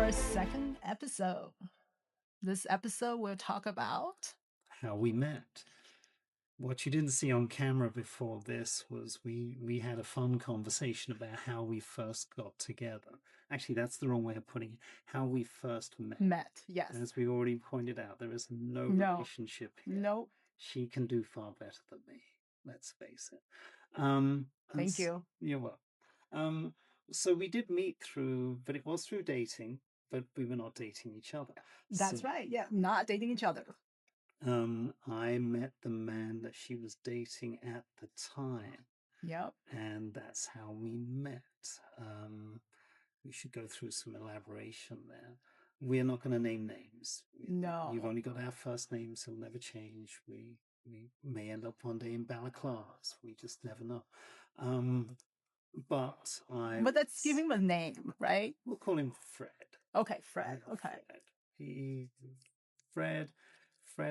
our second episode. This episode we'll talk about how we met. What you didn't see on camera before this was we had a fun conversation about how we first got together. Actually, that's the wrong way of putting it. How we first met. yes. As we already pointed out, there is no relationship here. Nope. She can do far better than me. Let's face it. Thank you. You're welcome. So we did meet through, but it was through dating, but we were not dating each other. That's right. Yeah, not dating each other. I met the man that she was dating at the time. Yep. And that's how we met. We should go through some elaboration there. We're not going to name names. No. You've only got our first names. It'll never change. We may end up one day in balaclavas. We just never know. But let's give him a name, right? We'll call him Fred. Okay, Fred. Okay. Fred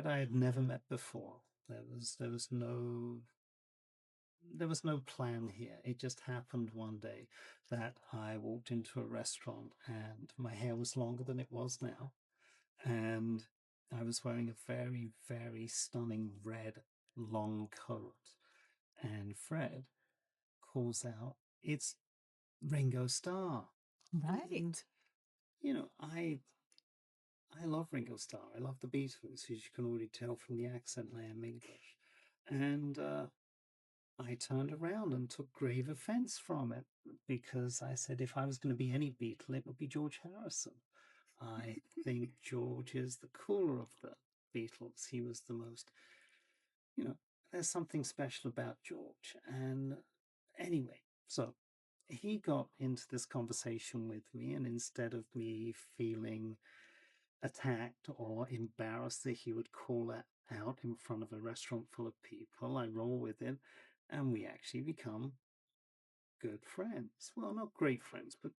I had never met before. There was no plan here. It just happened one day that I walked into a restaurant and my hair was longer than it was now. And I was wearing a very, very stunning red long coat. And Fred calls out, "It's Ringo Starr." Right. And, I love Ringo Starr. I love the Beatles, as you can already tell from the accent I am English. And I turned around and took grave offense from it because I said if I was going to be any Beatle, it would be George Harrison. I think George is the cooler of the Beatles. He was the most, there's something special about George. And anyway, so he got into this conversation with me, and instead of me feeling attacked or embarrassed that he would call that out in front of a restaurant full of people, I roll with it, and we actually become good friends. Well, not great friends, but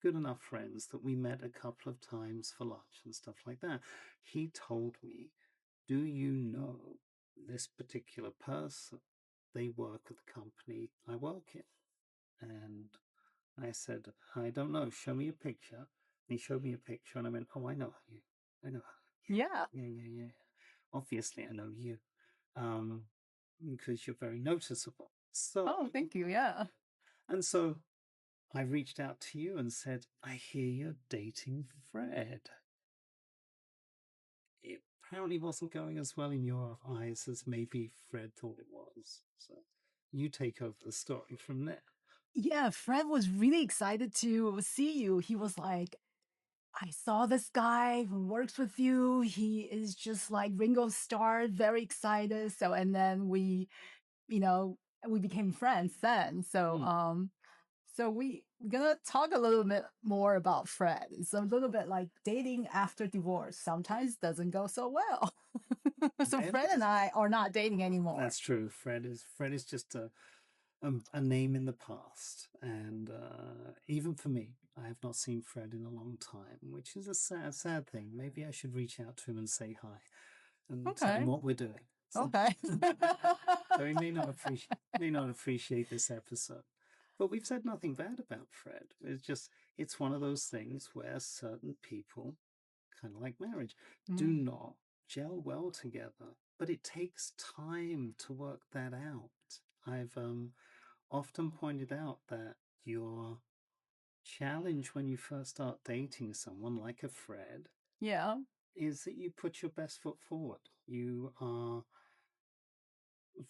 good enough friends that we met a couple of times for lunch and stuff like that. He told me, "Do you know this particular person? They work at the company I work in." And I said, "I don't know. Show me a picture." And he showed me a picture, and I went, "Oh, I know you. I know her. Yeah. Yeah. Obviously, I know you, because you're very noticeable." So, thank you. Yeah. And so I reached out to you and said, "I hear you're dating Fred." It apparently wasn't going as well in your eyes as maybe Fred thought it was. So you take over the story from there. Yeah, Fred was really excited to see you. He was like, "I saw this guy who works with you. He is just like Ringo Starr, very excited." So, and then we became friends then. So, so we're gonna talk a little bit more about Fred. It's a little bit like dating after divorce. Sometimes doesn't go so well. So Fred and I are not dating anymore. That's true. Fred is just a name in the past, and even for me, I have not seen Fred in a long time, which is a sad thing. Maybe I should reach out to him and say hi, and tell him what we're doing. Okay. So he may not appreciate this episode, but we've said nothing bad about Fred. It's one of those things where certain people, kind of like marriage, do not gel well together, but it takes time to work that out. I've often pointed out that your challenge when you first start dating someone like a Fred, is that you put your best foot forward. You are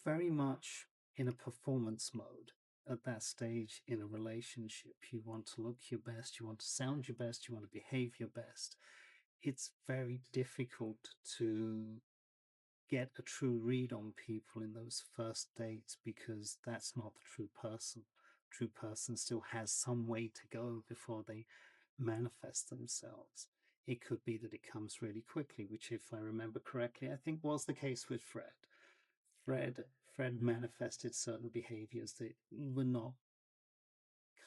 very much in a performance mode at that stage in a relationship. You want to look your best, you want to sound your best, you want to behave your best. It's very difficult to get a true read on people in those first dates because that's not the true person. True person still has some way to go before they manifest themselves. It could be that it comes really quickly, which, if I remember correctly, I think was the case with Fred. Fred manifested certain behaviors that were not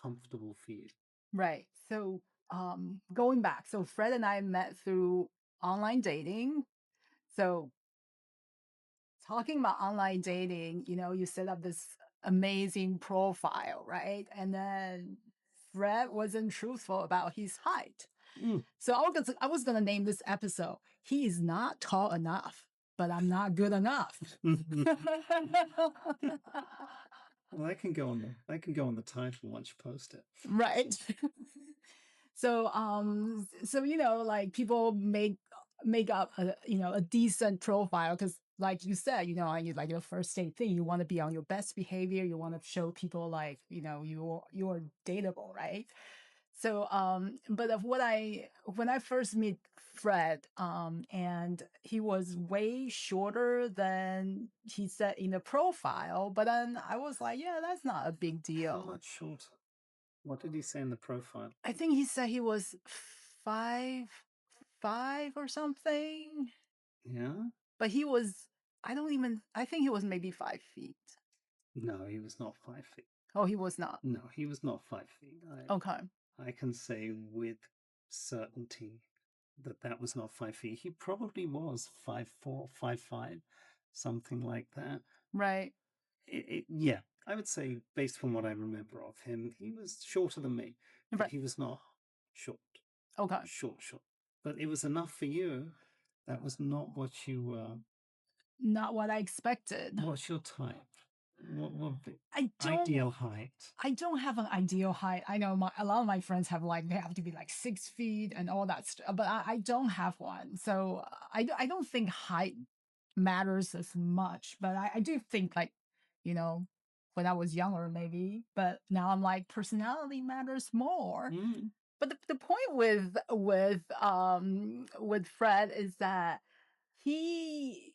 comfortable for you. Right. So going back, so Fred and I met through online dating. So talking about online dating, you set up this amazing profile, right? And then Fred wasn't truthful about his height. So I was gonna name this episode, "He is not tall enough, but I'm not good enough." Well, that can go on the title once you post it. Right. So like people make up a decent profile because like you said, you like your first date thing, you want to be on your best behavior, you want to show people like, you're dateable, right? So but of what I when I first meet Fred, and he was way shorter than he said in the profile, but then I was like, yeah, that's not a big How deal. much shorter? What did he say in the profile? I think he said he was 5'5" or something, Yeah? but he was, I think he was maybe 5 feet. No, he was not 5 feet. Oh, he was not. No, he was not 5 feet. Okay. I can say with certainty that that was not 5 feet. He probably was 5'4", 5'5", something like that. Right. Yeah, I would say based on what I remember of him, he was shorter than me, but Right. he was not short. Okay. Short. But it was enough for you. That was not what you Not what I expected. What's your type? What Ideal height? I don't have an ideal height. I know a lot of my friends have like they have to be like 6 feet and all that stuff, but I don't have one. So I don't think height matters as much. But I do think like, you know, when I was younger maybe, but now I'm like personality matters more. Mm. But the point with Fred is that he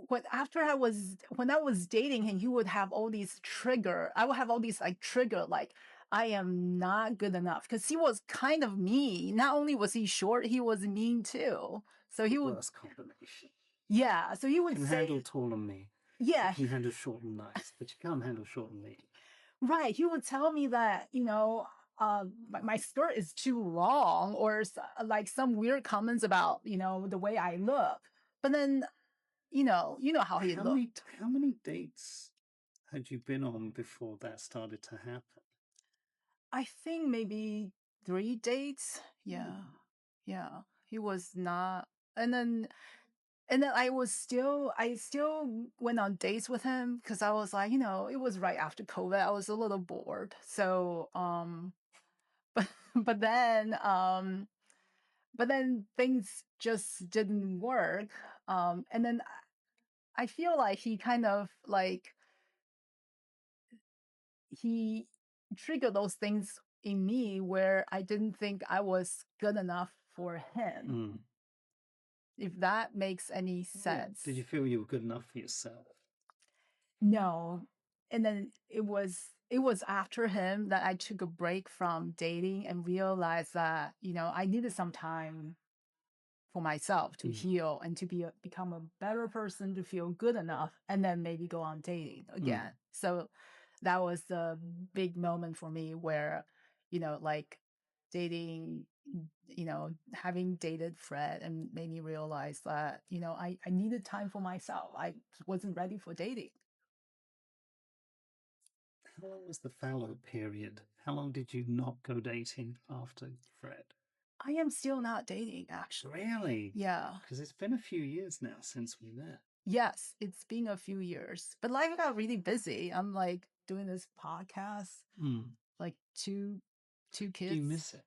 when I was dating him, he would have all these trigger. I would have all these like trigger, like I am not good enough because he was kind of mean. Not only was he short, he was mean too. So he would, Worst combination. yeah. So he would You can say, handle tall and me. yeah, You can handle short and nice, but you can't handle short and me. right. He would tell me that my skirt is too long, or like some weird comments about the way I look. But then how he looked. How many dates had you been on before that started to happen? I think maybe 3 dates. Yeah. Yeah. He was not. And then I still went on dates with him because I was like, it was right after COVID. I was a little bored. So, but but then things just didn't work. And then I feel like he kind of like he triggered those things in me where I didn't think I was good enough for him. Mm. If that makes any sense. Did you feel you were good enough for yourself? No. And then it was after him that I took a break from dating and realized that, I needed some time for myself to heal and to become a better person, to feel good enough, and then maybe go on dating again. So that was the big moment for me where, like dating, having dated Fred and made me realize that, I needed time for myself. I wasn't ready for dating. How long was the fallow period? How long did you not go dating after Fred? I am still not dating, actually. Really? Yeah. Because it's been a few years now since we met. Yes, it's been a few years, but life got really busy. I'm like doing this podcast, like two kids. Do you miss it?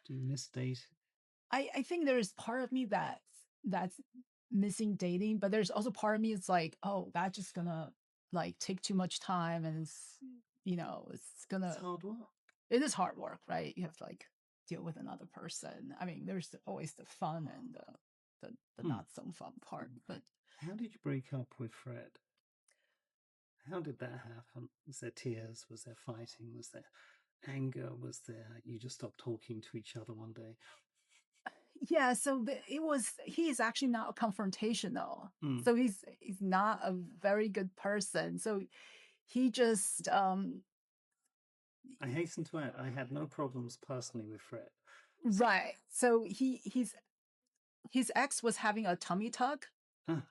Do you miss dating? I think there's part of me that's missing dating, but there's also part of me it's like, oh, that's just gonna like take too much time, and it's gonna. It's hard work. It is hard work, right? You have to like deal with another person. I mean, there's always the fun and the not so fun part. But how did you break up with Fred? How did that happen? Was there tears? Was there fighting? Was there anger? Was there you just stopped talking to each other one day? Yeah, so he's actually not confrontational. So he's not a very good person. So he just I hasten to add, I had no problems personally with Fred. right. So his ex was having a tummy tuck, and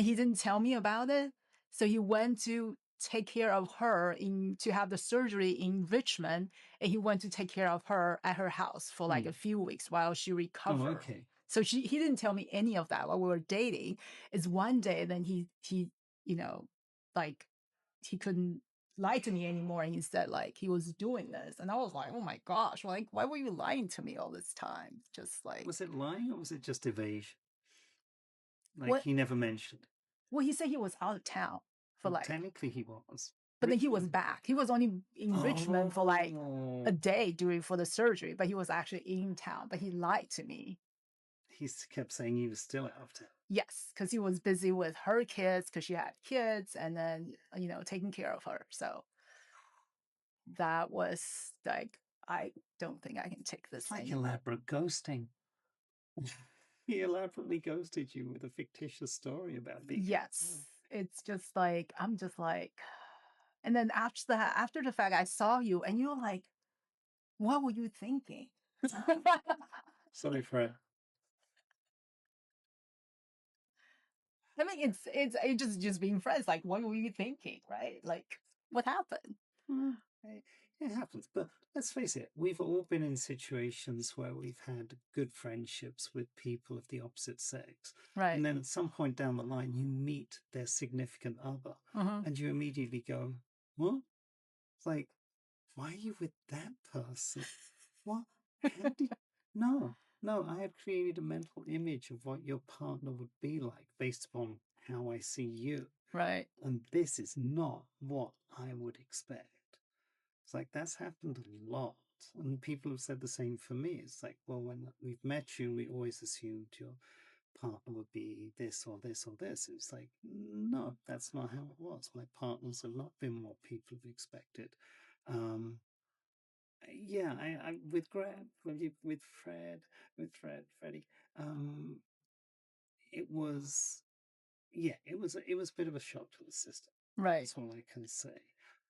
he didn't tell me about it. So he went to take care of her to have the surgery in Richmond, and he went to take care of her at her house for like a few weeks while she recovered. Oh, okay. So he didn't tell me any of that while we were dating. It's one day then he you know, like he couldn't lie to me anymore, and he said like he was doing this, and I was like, oh my gosh, like why were you lying to me all this time? Just like, Was it lying or was it just evasion? Like what? he never mentioned. Well, he said he was out of town for Well, like, technically he was. but then he was back. He was only in Richmond for like Oh. a day for the surgery, but he was actually in town. But he lied to me. He kept saying he was still out of town. Yes, because he was busy with her kids because she had kids, and then taking care of her. So that was like, I don't think I can take this It's like anymore. elaborate ghosting. He elaborately ghosted you with a fictitious story about being. Yes, it's just like, I'm just like, and then after the fact, I saw you, and you're like, what were you thinking? Sorry, Fred. I mean, it's just being friends. Like, what were you thinking, right? Like, what happened? It happens, but let's face it, we've all been in situations where we've had good friendships with people of the opposite sex. Right. And then at some point down the line, you meet their significant other and you immediately go, what? It's like, why are you with that person? What? No, I had created a mental image of what your partner would be like based upon how I see you. Right. And this is not what I would expect. It's like that's happened a lot. And people have said the same for me. It's like, well, when we've met you, we always assumed your partner would be this or this or this. It's like, no, that's not how it was. My partners have not been what people have expected. Yeah, I with Greg, with Freddie, it was, yeah, it was a bit of a shock to the system. Right. That's all I can say.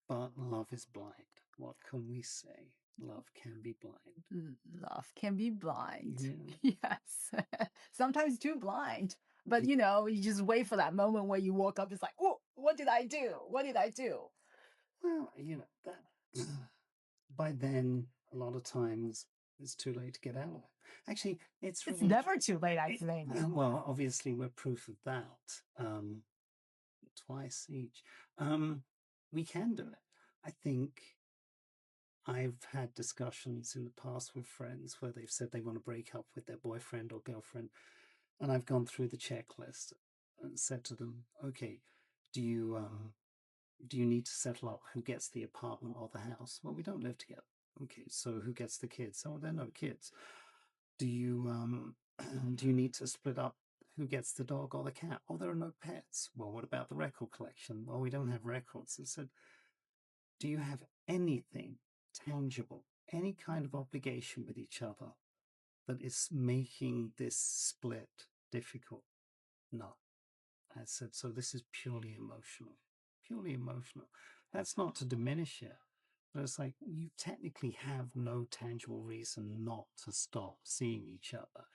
But love is blind. What can we say? Love can be blind. Love can be blind. Yeah. Yes. Sometimes too blind. But you just wait for that moment where you woke up. It's like, oh, what did I do? What did I do? Well, that by then, a lot of times it's too late to get out of it. Actually, it's really never too late, I think. Well, obviously, we're proof of that. Twice each. We can do it. I think I've had discussions in the past with friends where they've said they want to break up with their boyfriend or girlfriend, and I've gone through the checklist and said to them, okay, do you need to settle up who gets the apartment or the house? Well, we don't live together. Okay, so who gets the kids? Oh, there are no kids. Do you need to split up who gets the dog or the cat? Oh, there are no pets. Well, what about the record collection? Well, we don't have records. I said, do you have anything tangible, any kind of obligation with each other that is making this split difficult? No. I said, so this is purely emotional. Purely emotional. That's not to diminish it, but it's like you technically have no tangible reason not to stop seeing each other.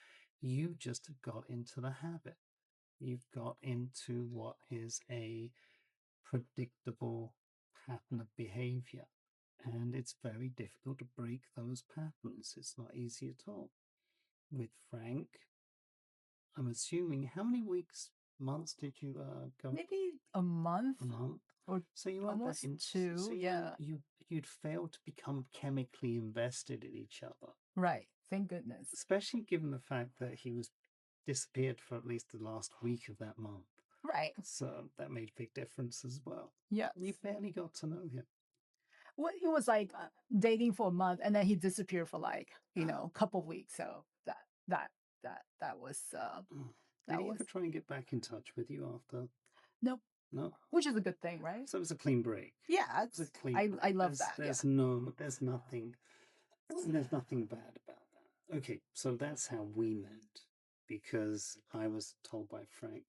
You just got into the habit. You've got into what is a predictable pattern of behavior. And it's very difficult to break those patterns. It's not easy at all. With Frank, I'm assuming, how many weeks, months did you go? Maybe a month. A month. Or so you almost two. So yeah. You'd failed to become chemically invested in each other. Right. Thank goodness. Especially given the fact that he was disappeared for at least the last week of that month. Right. So that made a big difference as well. Yeah. You barely got to know him. Well, it was like dating for a month, and then he disappeared for like a couple of weeks. So that was. Did he ever try and get back in touch with you after? Nope. No. Which is a good thing, right? So it was a clean break. Yeah, It was a clean. I love that. There's nothing bad about that. Okay, so that's how we met, because I was told by Frank,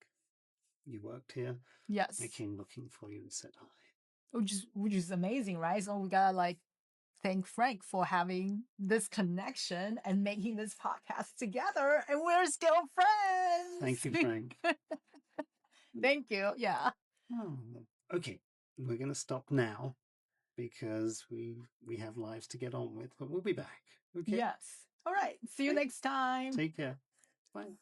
you worked here. Yes. I came looking for you and said hi. Which is amazing, right? So we gotta like thank Frank for having this connection and making this podcast together, and we're still friends. Thank you, Frank. Thank you. Yeah. Oh, okay. we're going to stop now because we have lives to get on with, but we'll be back. Okay. Yes. All right. See you Okay. next time. Take care. Bye.